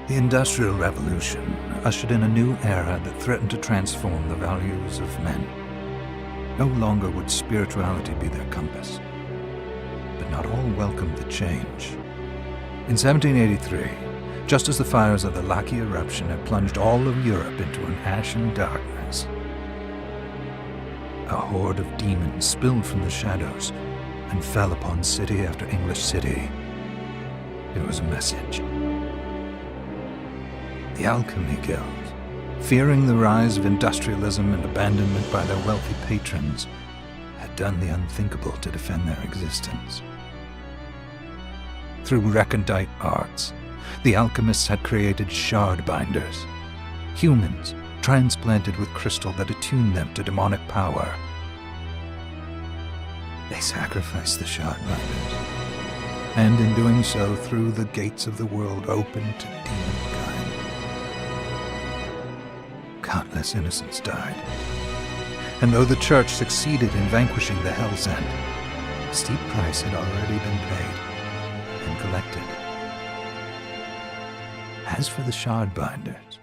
The Industrial Revolution ushered in a new era that threatened to transform the values of men. No longer would spirituality be their compass. But not all welcomed the change. In 1783, just as the fires of the Laki eruption had plunged all of Europe into an ashen darkness, a horde of demons spilled from the shadows and fell upon city after English city. It was a message. The Alchemy Guild, fearing the rise of industrialism and abandonment by their wealthy patrons, had done the unthinkable to defend their existence. Through recondite arts, the alchemists had created shard binders, humans transplanted with crystal that attuned them to demonic power. They sacrificed the shard binders, and in doing so threw the gates of the world open to demonkind. Countless innocents died. And though the Church succeeded in vanquishing the Hell's End, a steep price had already been paid and collected. As for the shardbinders,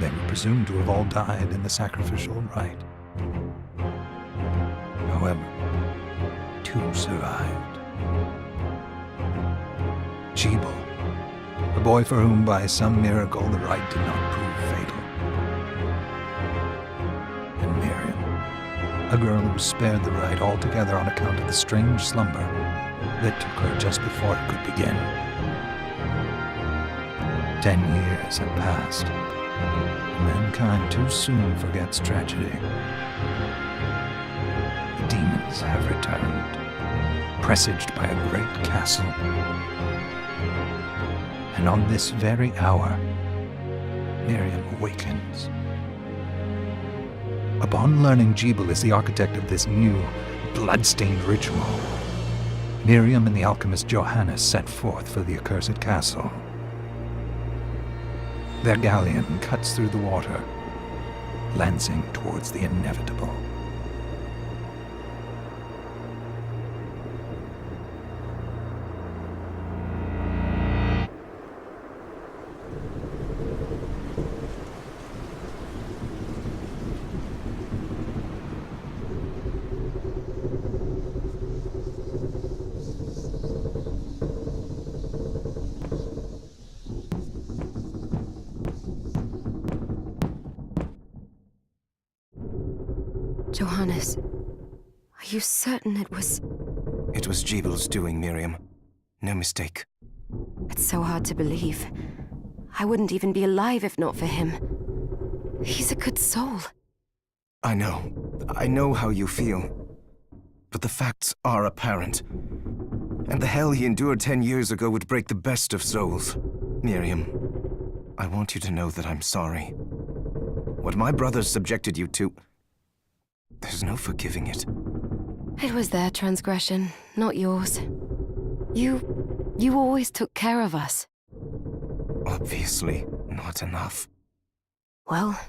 they were presumed to have all died in the sacrificial rite. However, two survived. Jebel, a boy for whom by some miracle the rite did not prove fatal. A girl who was spared the rite altogether on account of the strange slumber that took her just before it could begin. 10 years have passed. Mankind too soon forgets tragedy. The demons have returned, presaged by a great castle. And on this very hour, Miriam awakens. Upon learning Jebel is the architect of this new, blood-stained ritual, Miriam and the alchemist Johannes set forth for the accursed castle. Their galleon cuts through the water, lancing towards the inevitable. Johannes, are you certain it was... It was Jebel's doing, Miriam. No mistake. It's so hard to believe. I wouldn't even be alive if not for him. He's a good soul. I know how you feel. But the facts are apparent. And the hell he endured 10 years ago would break the best of souls. Miriam, I want you to know that I'm sorry. What my brothers subjected you to... There's no forgiving it. It was their transgression, not yours. You always took care of us. Obviously, not enough. Well,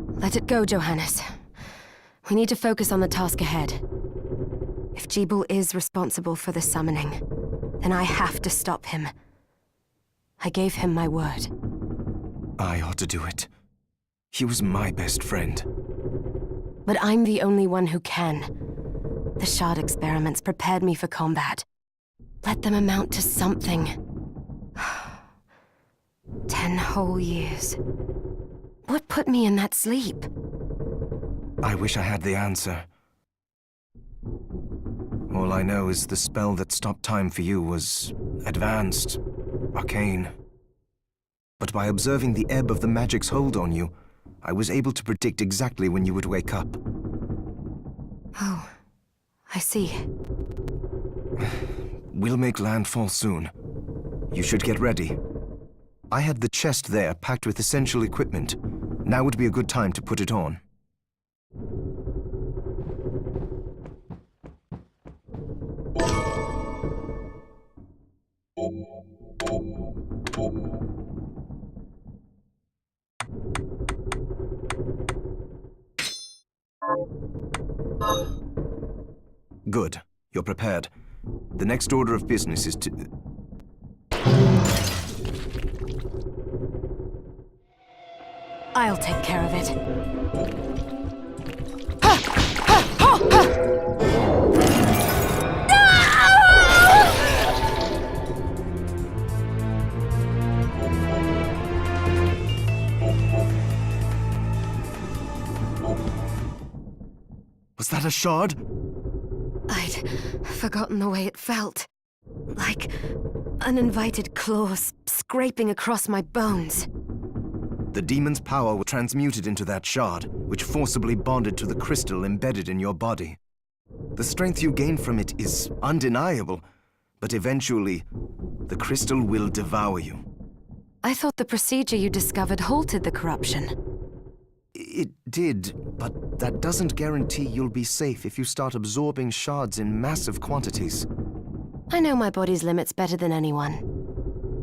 let it go, Johannes. We need to focus on the task ahead. If Jebel is responsible for the summoning, then I have to stop him. I gave him my word. I ought to do it. He was my best friend. But I'm the only one who can. The shard experiments prepared me for combat. Let them amount to something. 10 whole years. What put me in that sleep? I wish I had the answer. All I know is the spell that stopped time for you was advanced, arcane. But by observing the ebb of the magic's hold on you, I was able to predict exactly when you would wake up. Oh, I see. We'll make landfall soon. You should get ready. I had the chest there packed with essential equipment. Now would be a good time to put it on. Good. You're prepared. The next order of business is to... I'll take care of it. Was that a shard? I'd forgotten the way it felt. Like uninvited claws scraping across my bones. The demon's power was transmuted into that shard, which forcibly bonded to the crystal embedded in your body. The strength you gain from it is undeniable, but eventually, the crystal will devour you. I thought the procedure you discovered halted the corruption. It did, but that doesn't guarantee you'll be safe if you start absorbing shards in massive quantities. I know my body's limits better than anyone,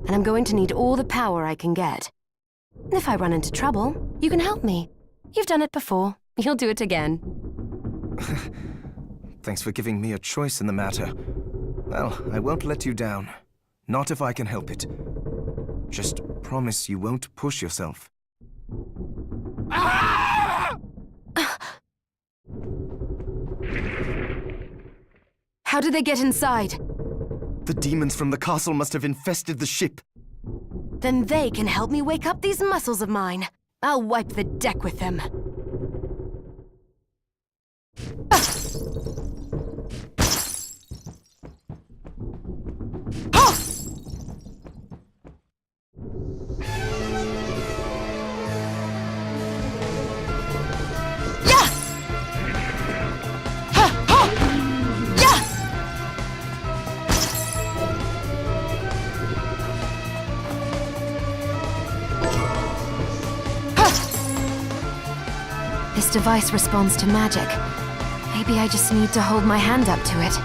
and I'm going to need all the power I can get. If I run into trouble, you can help me. You've done it before. You'll do it again. Thanks for giving me a choice in the matter. Well, I won't let you down. Not if I can help it. Just promise you won't push yourself. How did they get inside? The demons from the castle must have infested the ship. Then they can help me wake up these muscles of mine. I'll wipe the deck with them. This device responds to magic. Maybe I just need to hold my hand up to it.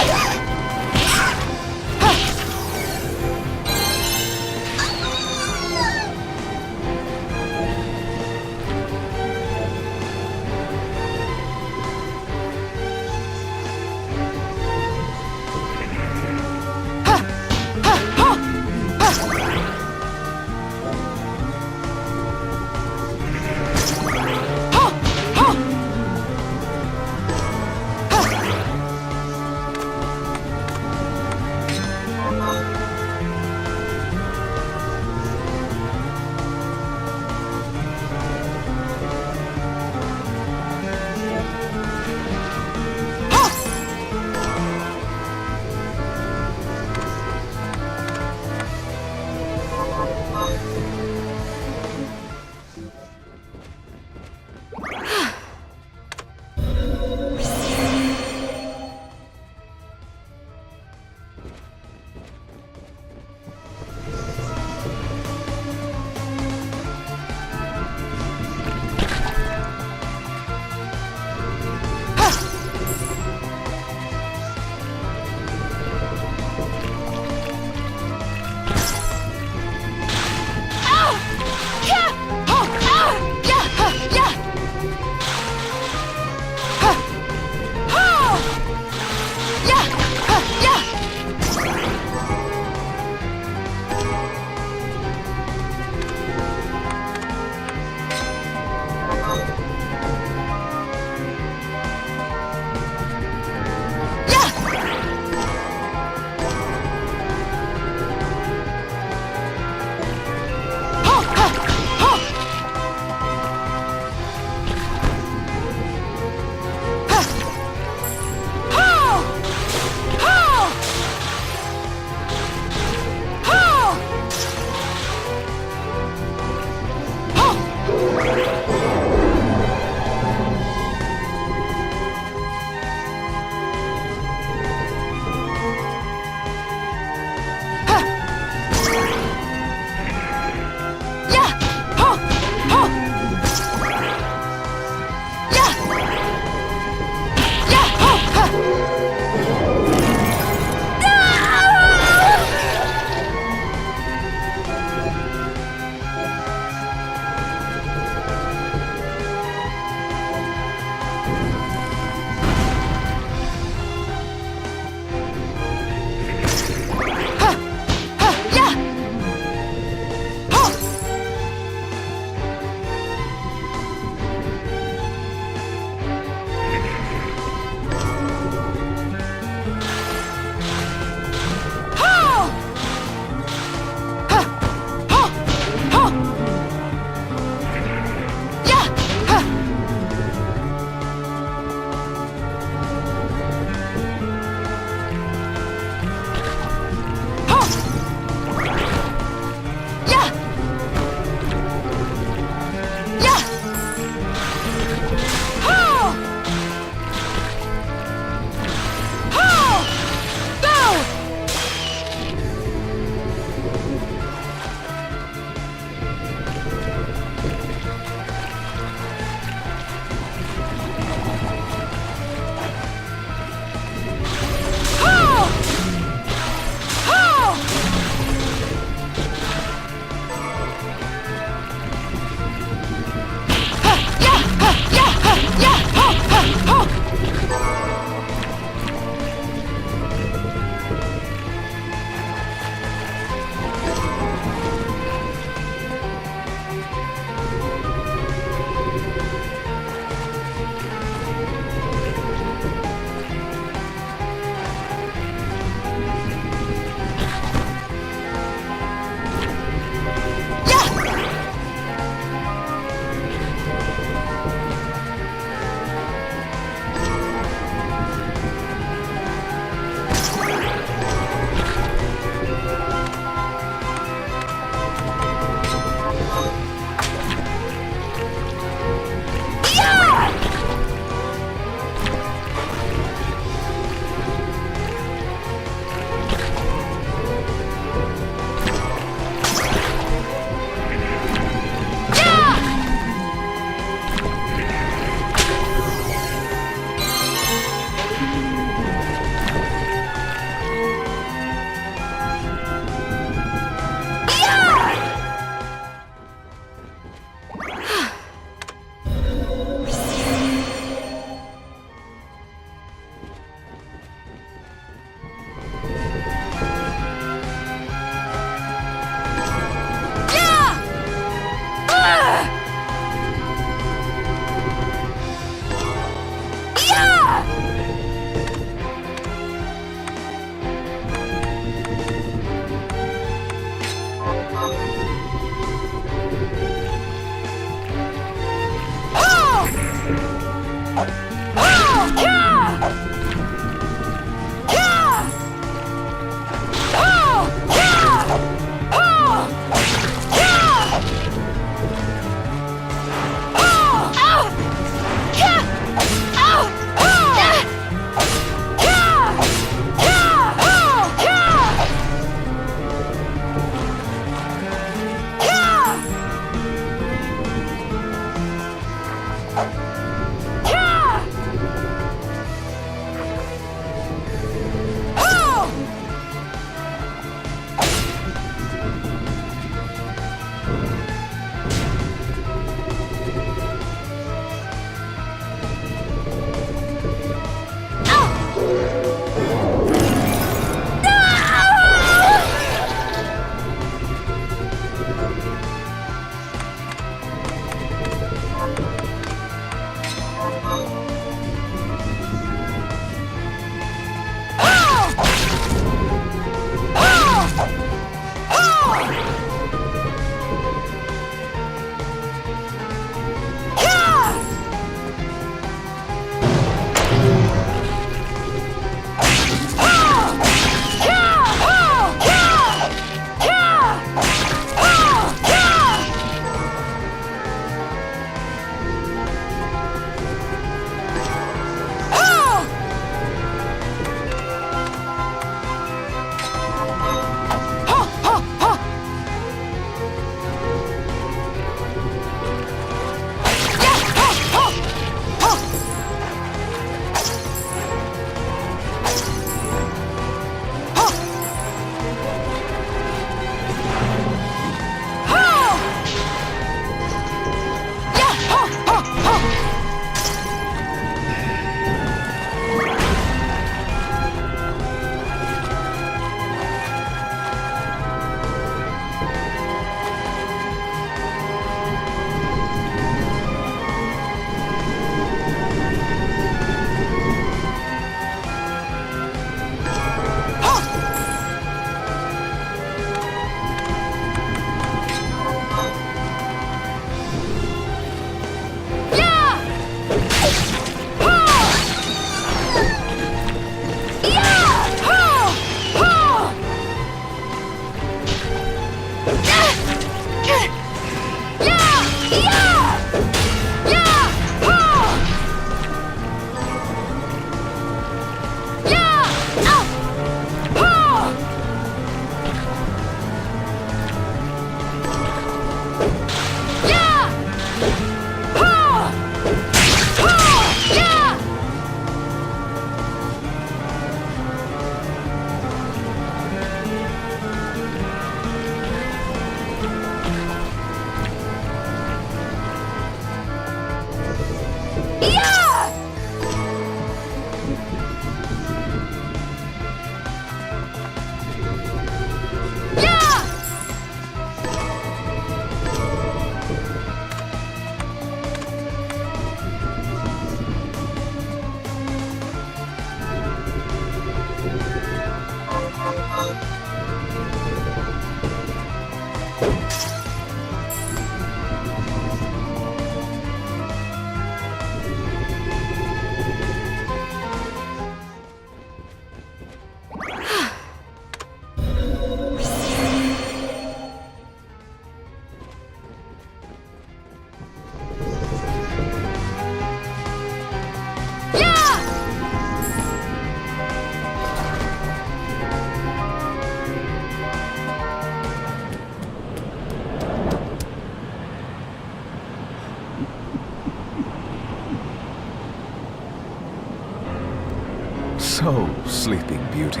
So, Sleeping Beauty,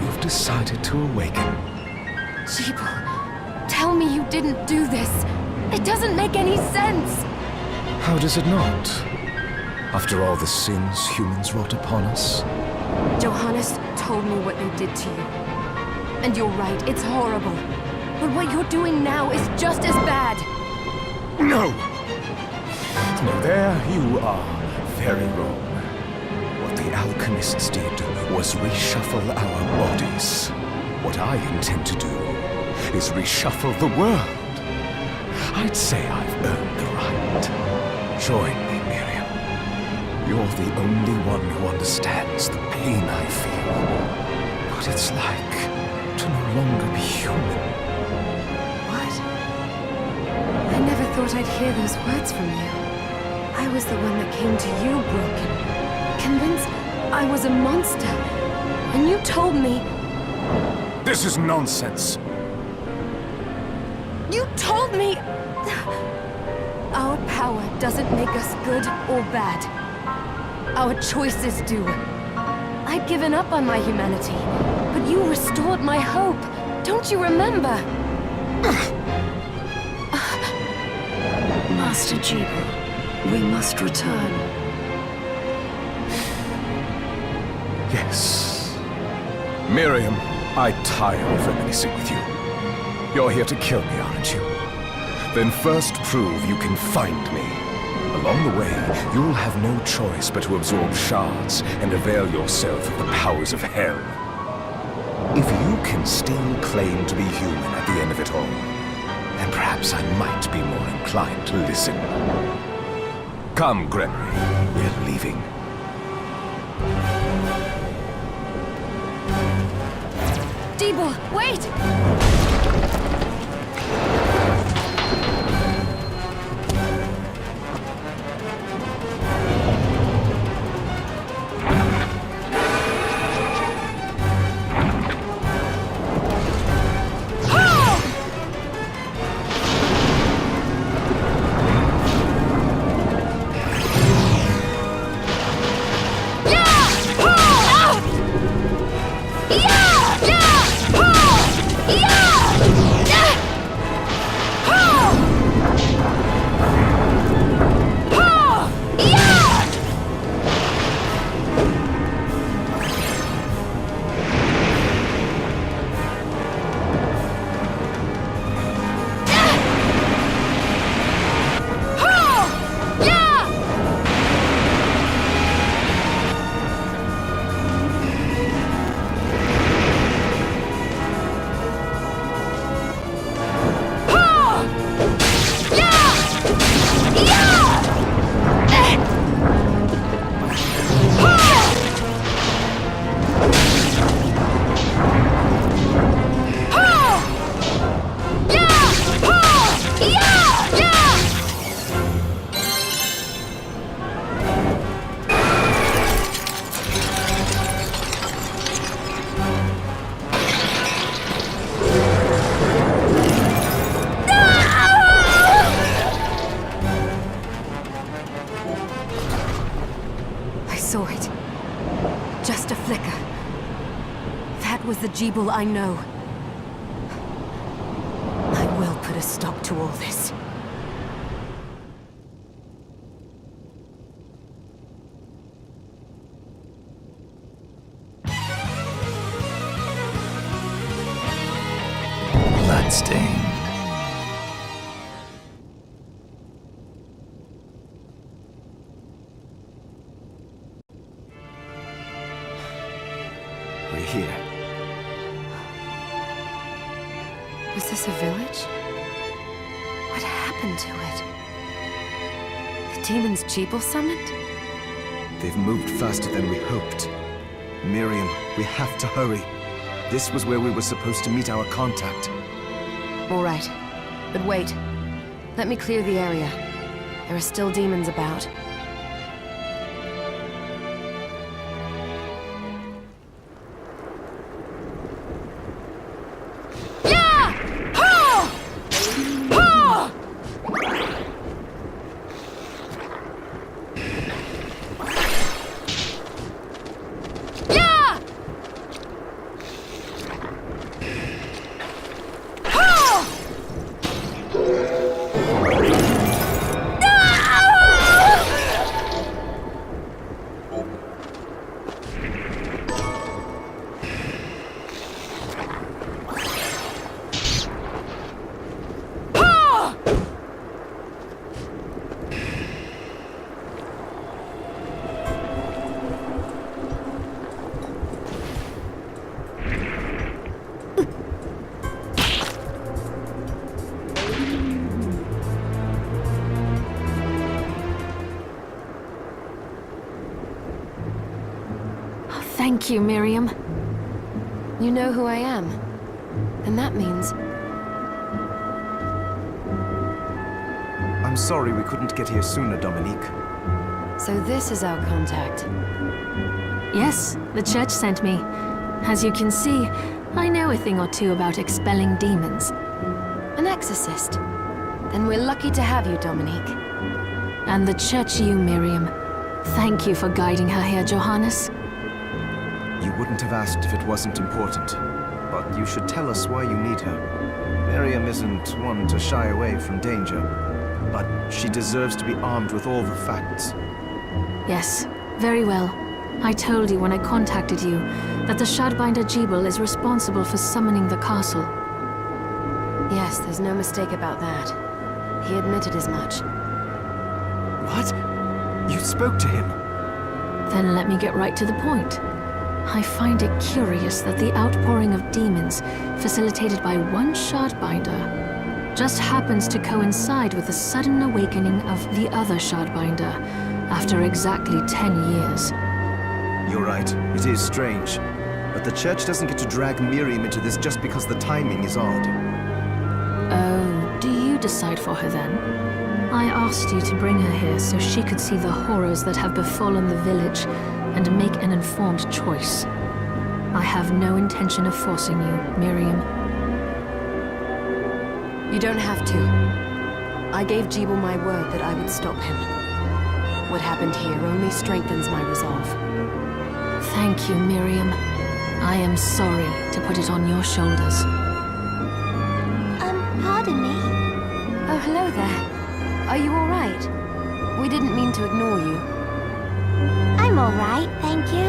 you've decided to awaken. Jeeble, tell me you didn't do this. It doesn't make any sense. How does it not? After all the sins humans wrought upon us? Johannes told me what they did to you. And you're right, it's horrible. But what you're doing now is just as bad. No! No, there you are very wrong. What the alchemists did was reshuffle our bodies. What I intend to do is reshuffle the world. I'd say I've earned the right. Join me, Miriam. You're the only one who understands the pain I feel. What it's like to no longer be human. What? I never thought I'd hear those words from you. I was the one that came to you broken, convinced I was a monster. And you told me... This is nonsense. You told me... Our power doesn't make us good or bad. Our choices do. I'd given up on my humanity, but you restored my hope. Don't you remember? Master Jeeble, we must return. Yes. Miriam, I tire of reminiscing with you. You're here to kill me, aren't you? Then first prove you can find me. Along the way, you'll have no choice but to absorb shards and avail yourself of the powers of hell. If you can still claim to be human at the end of it all, then perhaps I might be more inclined to listen. Come, Gregory, we're leaving. Jeeble, wait! The Jeeble I know. I will put a stop to all this. Bloodstained. We're here. Was this a village? What happened to it? The demons Jeeble summoned? They've moved faster than we hoped. Miriam, we have to hurry. This was where we were supposed to meet our contact. All right. But wait. Let me clear the area. There are still demons about. Thank you, Miriam. You know who I am. And that means... I'm sorry we couldn't get here sooner, Dominique. So this is our contact. Yes, the church sent me. As you can see, I know a thing or two about expelling demons. An exorcist. Then we're lucky to have you, Dominique. And the church you, Miriam. Thank you for guiding her here, Johannes. You wouldn't have asked if it wasn't important. But you should tell us why you need her. Miriam isn't one to shy away from danger. But she deserves to be armed with all the facts. Yes, very well. I told you when I contacted you that the Shardbinder Jebel is responsible for summoning the castle. Yes, there's no mistake about that. He admitted as much. What? You spoke to him? Then let me get right to the point. I find it curious that the outpouring of demons, facilitated by one Shardbinder, just happens to coincide with the sudden awakening of the other Shardbinder after exactly 10 years. You're right, it is strange. But the church doesn't get to drag Miriam into this just because the timing is odd. Oh, do you decide for her then? I asked you to bring her here so she could see the horrors that have befallen the village and make an informed choice. I have no intention of forcing you, Miriam. You don't have to. I gave Jebel my word that I would stop him. What happened here only strengthens my resolve. Thank you, Miriam. I am sorry to put it on your shoulders. Pardon me? Oh, hello there. Are you all right? We didn't mean to ignore you. I'm all right, thank you.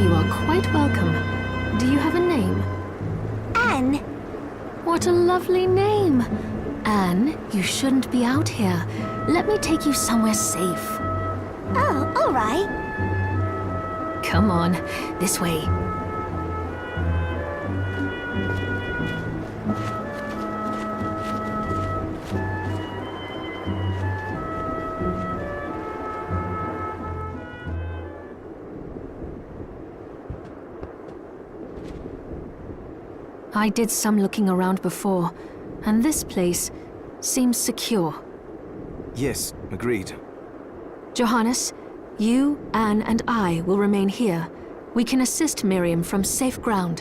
You are quite welcome. Do you have a name? Anne. What a lovely name! Anne, you shouldn't be out here. Let me take you somewhere safe. Oh, all right. Come on, this way. I did some looking around before, and this place seems secure. Yes, agreed. Johannes, you, Anne, and I will remain here. We can assist Miriam from safe ground.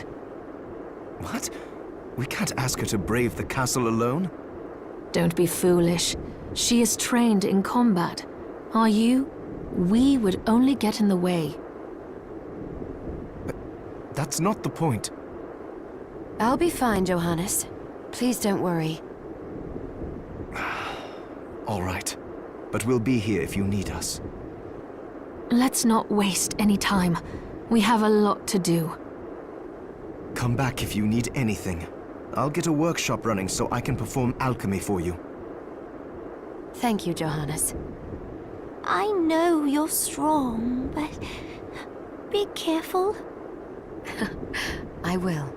What? We can't ask her to brave the castle alone? Don't be foolish. She is trained in combat. Are you? We would only get in the way. That's not the point. I'll be fine, Johannes. Please don't worry. All right. But we'll be here if you need us. Let's not waste any time. We have a lot to do. Come back if you need anything. I'll get a workshop running so I can perform alchemy for you. Thank you, Johannes. I know you're strong, but be careful. I will.